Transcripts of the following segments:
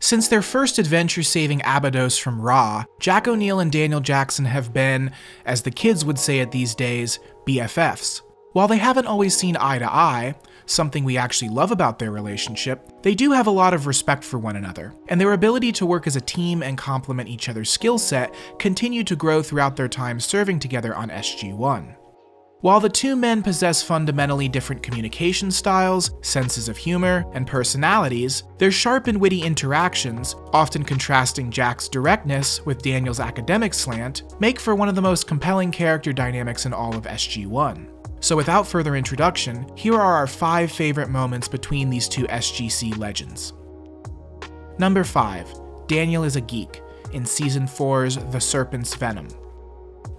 Since their first adventure saving Abydos from Ra, Jack O'Neill and Daniel Jackson have been, as the kids would say it these days, BFFs. While they haven't always seen eye to eye, something we actually love about their relationship, they do have a lot of respect for one another, and their ability to work as a team and complement each other's skill set continue to grow throughout their time serving together on SG-1. While the two men possess fundamentally different communication styles, senses of humor, and personalities, their sharp and witty interactions, often contrasting Jack's directness with Daniel's academic slant, make for one of the most compelling character dynamics in all of SG-1. So without further introduction, here are our 5 favorite moments between these two SGC legends. Number 5. Daniel is a geek, in Season 4's The Serpent's Venom.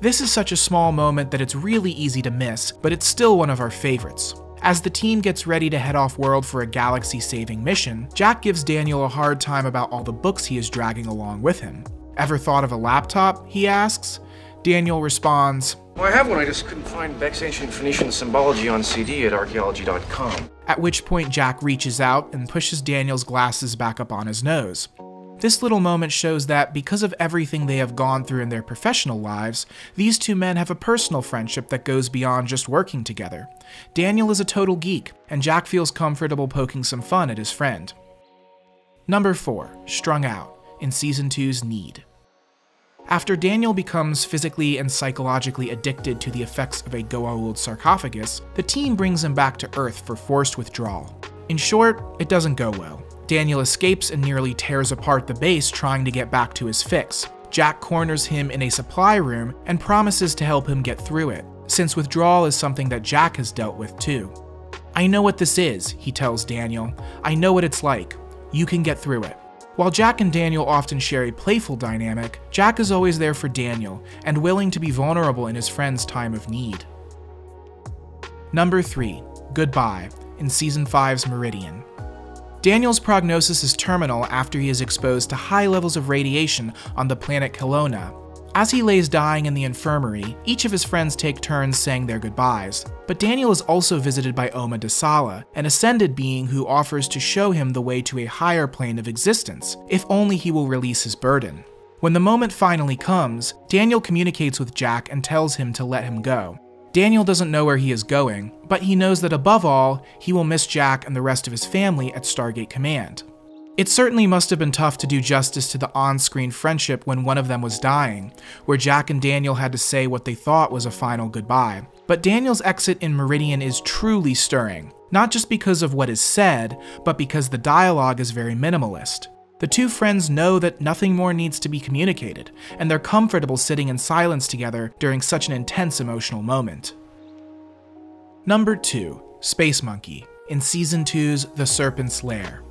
This is such a small moment that it's really easy to miss, but it's still one of our favorites. As the team gets ready to head off-world for a galaxy-saving mission, Jack gives Daniel a hard time about all the books he is dragging along with him. "Ever thought of a laptop?" he asks. Daniel responds, "Well, I have one, I just couldn't find Beck's Ancient Phoenician Symbology on CD at archaeology.com. At which point Jack reaches out and pushes Daniel's glasses back up on his nose. This little moment shows that because of everything they have gone through in their professional lives, these two men have a personal friendship that goes beyond just working together. Daniel is a total geek, and Jack feels comfortable poking some fun at his friend. Number 4. Strung Out, in Season 2's Need. After Daniel becomes physically and psychologically addicted to the effects of a Goa'uld sarcophagus, the team brings him back to Earth for forced withdrawal. In short, it doesn't go well. Daniel escapes and nearly tears apart the base trying to get back to his fix. Jack corners him in a supply room and promises to help him get through it, since withdrawal is something that Jack has dealt with too. "I know what this is," he tells Daniel. "I know what it's like. You can get through it." While Jack and Daniel often share a playful dynamic, Jack is always there for Daniel and willing to be vulnerable in his friend's time of need. Number 3. Goodbye, in Season 5's Meridian. Daniel's prognosis is terminal after he is exposed to high levels of radiation on the planet Kelowna. As he lays dying in the infirmary, each of his friends take turns saying their goodbyes. But Daniel is also visited by Oma Dasala, an ascended being who offers to show him the way to a higher plane of existence, if only he will release his burden. When the moment finally comes, Daniel communicates with Jack and tells him to let him go. Daniel doesn't know where he is going, but he knows that above all, he will miss Jack and the rest of his family at Stargate Command. It certainly must have been tough to do justice to the on-screen friendship when one of them was dying, where Jack and Daniel had to say what they thought was a final goodbye. But Daniel's exit in Meridian is truly stirring, not just because of what is said, but because the dialogue is very minimalist. The two friends know that nothing more needs to be communicated, and they're comfortable sitting in silence together during such an intense emotional moment. Number 2. Space Monkey, in Season 2's The Serpent's Lair.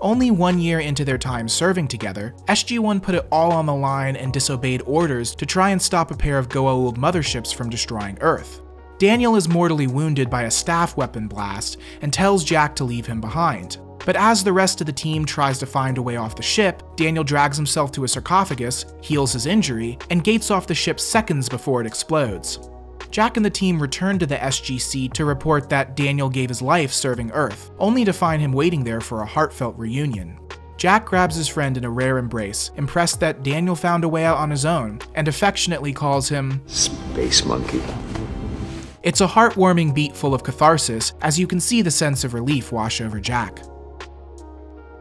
Only 1 year into their time serving together, SG-1 put it all on the line and disobeyed orders to try and stop a pair of Goa'uld motherships from destroying Earth. Daniel is mortally wounded by a staff weapon blast and tells Jack to leave him behind. But as the rest of the team tries to find a way off the ship, Daniel drags himself to a sarcophagus, heals his injury, and gates off the ship seconds before it explodes. Jack and the team return to the SGC to report that Daniel gave his life serving Earth, only to find him waiting there for a heartfelt reunion. Jack grabs his friend in a rare embrace, impressed that Daniel found a way out on his own, and affectionately calls him Space Monkey. It's a heartwarming beat full of catharsis, as you can see the sense of relief wash over Jack.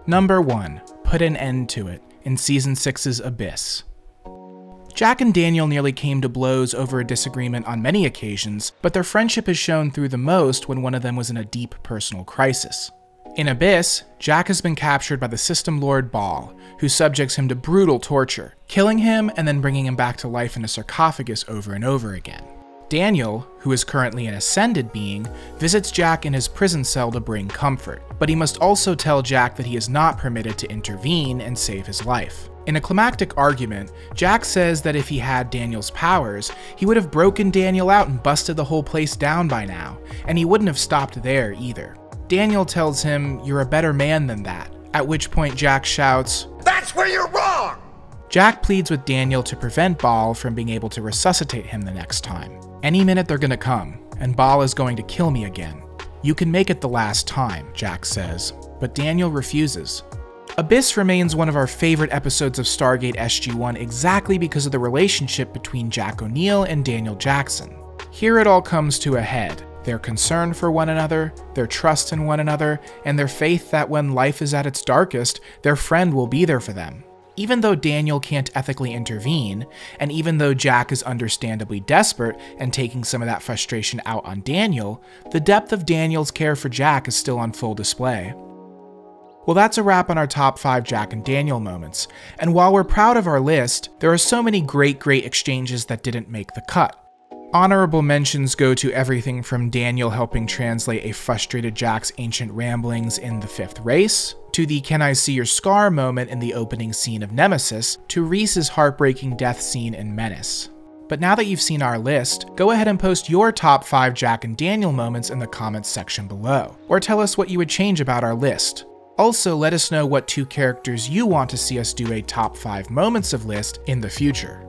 Number 1. Put an End to It, in Season 6's Abyss. Jack and Daniel nearly came to blows over a disagreement on many occasions, but their friendship is shown through the most when one of them was in a deep personal crisis. In Abyss, Jack has been captured by the System Lord Baal, who subjects him to brutal torture, killing him and then bringing him back to life in a sarcophagus over and over again. Daniel, who is currently an ascended being, visits Jack in his prison cell to bring comfort, but he must also tell Jack that he is not permitted to intervene and save his life. In a climactic argument, Jack says that if he had Daniel's powers, he would have broken Daniel out and busted the whole place down by now, and he wouldn't have stopped there either. Daniel tells him, "You're a better man than that," at which point Jack shouts, "That's where you're wrong!" Jack pleads with Daniel to prevent Baal from being able to resuscitate him the next time. "Any minute they're gonna come, and Baal is going to kill me again. You can make it the last time," Jack says, but Daniel refuses. Abyss remains one of our favorite episodes of Stargate SG-1 exactly because of the relationship between Jack O'Neill and Daniel Jackson. Here it all comes to a head. Their concern for one another, their trust in one another, and their faith that when life is at its darkest, their friend will be there for them. Even though Daniel can't ethically intervene, and even though Jack is understandably desperate and taking some of that frustration out on Daniel, the depth of Daniel's care for Jack is still on full display. Well, that's a wrap on our top 5 Jack and Daniel moments, and while we're proud of our list, there are so many great exchanges that didn't make the cut. Honorable mentions go to everything from Daniel helping translate a frustrated Jack's ancient ramblings in The Fifth Race, to the "Can I see your scar" moment in the opening scene of Nemesis, to Reese's heartbreaking death scene in Menace. But now that you've seen our list, go ahead and post your top 5 Jack and Daniel moments in the comments section below, or tell us what you would change about our list. Also, let us know what 2 characters you want to see us do a top 5 moments of list in the future.